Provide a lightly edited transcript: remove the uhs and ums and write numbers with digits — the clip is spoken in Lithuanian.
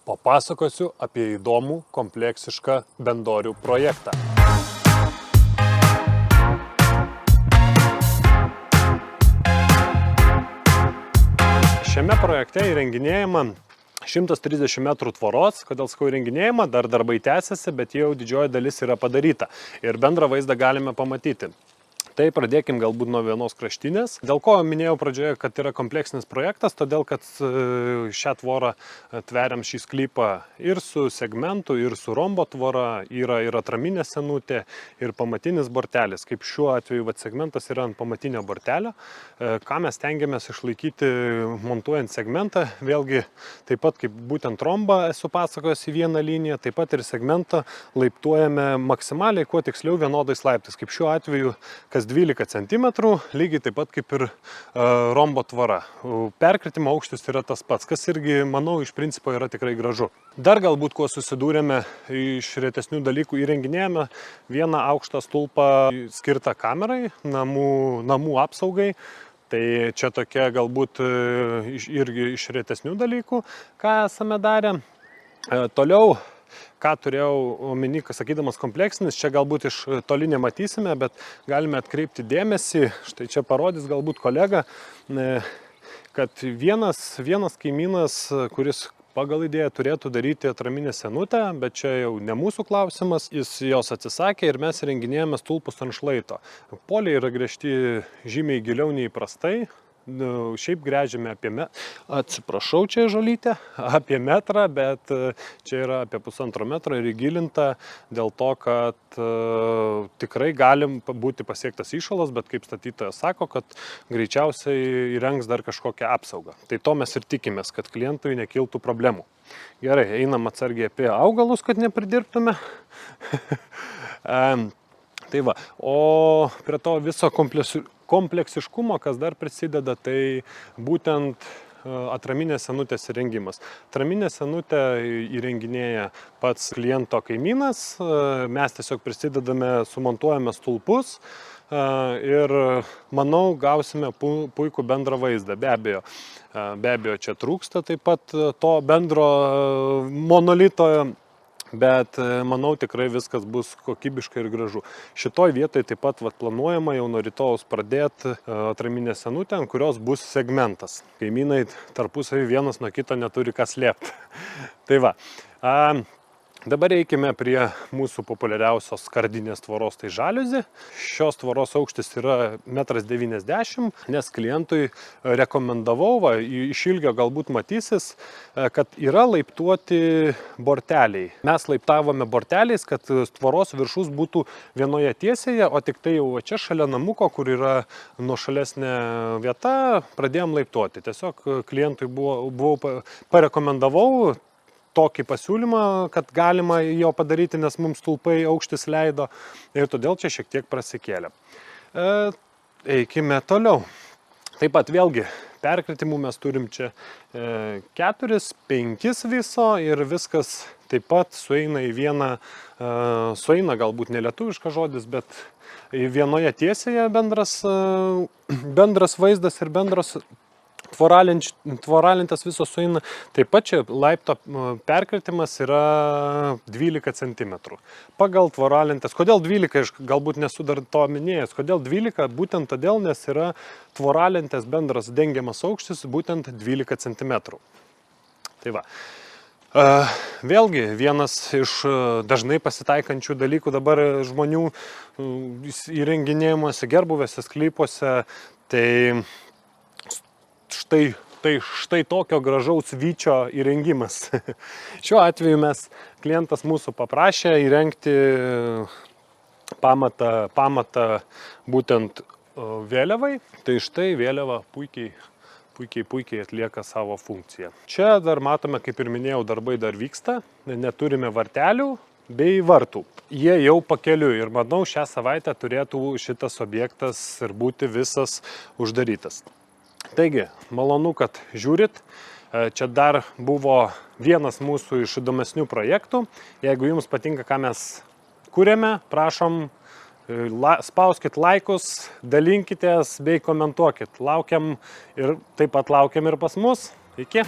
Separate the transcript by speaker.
Speaker 1: Papasakosiu apie įdomų kompleksišką bendorių projektą. Šiame projekte įrenginėjama 130 metrų tvoros. Kodėl sakau įrenginėjama, dar darbai tęsiasi, bet jau didžioji dalis yra padaryta ir bendrą vaizdą galime pamatyti. Tai pradėkim galbūt nuo vienos kraštinės. Dėl ko minėjau pradžioje, kad yra kompleksinis projektas, todėl kad šią tvorą tveriam šį sklypą ir su segmentu, ir su rombo tvora, yra ir atraminė senutė, ir pamatinis bortelis. Kaip šiuo atveju segmentas yra ant pamatinio bortelio. Ką mes stengiamės išlaikyti montuojant segmentą, vėlgi taip pat kaip būtent rombą esu pasakojęs į vieną liniją, taip pat ir segmentą laiptuojame maksimaliai, kuo tiksliau vienodais laiptais. Kaip šiuo atveju, kas 12 cm, lygiai taip pat kaip ir rombo tvora. Perkritimo aukštis yra tas pats, kas irgi, manau, iš principo yra tikrai gražu. Dar galbūt, kuo susidūrėme iš retesnių dalykų, įrenginėjame vieną aukštą stulpą skirtą kamerai, namų apsaugai. Tai čia tokia galbūt irgi iš retesnių dalykų, ką esame darę. Toliau, ką turėjau omeny, sakydamas kompleksinis, čia galbūt iš toli nematysime, bet galime atkreipti dėmesį, štai čia parodys galbūt kolega, kad vienas kaimynas, kuris pagal idėją turėtų daryti atraminę senutę, bet čia jau ne mūsų klausimas, jis jos atsisakė ir mes įrenginėjame stulpus ant šlaito. Poliai yra gręžti žymiai giliau nei įprastai. Šiaip gręžiame atsiprašau čia žolytę, apie metrą, bet čia yra apie 1,5 metro ir įgilinta dėl to, kad tikrai galim būti pasiektas įšalas, bet kaip statytojas sako, kad greičiausiai įrengs dar kažkokią apsaugą. Tai to mes ir tikimės, kad klientui nekiltų problemų. Gerai, einam atsargiai apie augalus, kad nepridirbtume. Tai va, o prie to viso kompleksiškumo, kas dar prisideda, tai būtent atraminės senutės įrengimas. Atraminę senutę įrenginėja pats kliento kaimynas, mes tiesiog prisidedame, sumontuojame stulpus ir manau gausime puikų bendrą vaizdą. Be abejo, čia trūksta taip pat to bendro monolito, bet manau tikrai viskas bus kokybiškai ir gražu. Šitoj vietoj taip pat planuojama jau nuo rytojaus pradėti atraminę senutę, ant kurios bus segmentas. Kaimynai tarpusavį vienas nuo kito neturi ką slėpti. Tai va. Dabar eikime prie mūsų populiariausios skardinės tvoros, tai žaliuzė. Šios tvoros aukštis yra 1,90 m, nes klientui rekomendavau, iš ilgio galbūt matysis, kad yra laiptuoti borteliai. Mes laiptavome borteliais, kad tvoros viršus būtų vienoje tiesėje, o tik tai jau čia šalia namuko, kur yra nuošalesnė vieta, pradėjom laiptuoti. Tiesiog klientui parekomendavau tokį pasiūlymą, kad galima jo padaryti, nes mums stulpai aukštis leido ir todėl čia šiek tiek prasikėlė. Eikime toliau. Taip pat vėlgi perkritimų mes turim čia 4-5 viso ir viskas taip pat sueina į vieną, sueina galbūt nelietuviškas žodis, bet vienoje tiesėje bendras vaizdas ir bendras tvoralentės visos sueina. Taip pat čia laipto perkritimas yra 12 cm. Pagal tvoralentės. Kodėl 12? Aš galbūt nesu dar to minėjęs. Kodėl 12? Būtent todėl, nes yra tvoralentės bendras dengiamas aukštis būtent 12 cm. Tai va. Vėlgi, vienas iš dažnai pasitaikančių dalykų dabar žmonių įrenginėjimuose, gerbuvėse, sklypuose, tai štai tokio gražaus vyčio įrengimas. Šiuo atveju klientas mūsų paprašė įrengti pamatą būtent vėliavai. Tai štai vėliava puikiai atlieka savo funkciją. Čia dar matome, kaip ir minėjau, darbai dar vyksta. Neturime vartelių bei vartų. Jie jau pakeliui ir manau, šią savaitę turėtų šitas objektas ir būti visas uždarytas. Taigi, malonu, kad žiūrit. Čia dar buvo vienas mūsų iš įdomesnių projektų. Jeigu jums patinka, ką mes kūrėme, prašom, spauskit laikus, dalinkitės bei komentuokit. Laukiam ir taip pat laukiam ir pas mus. Iki.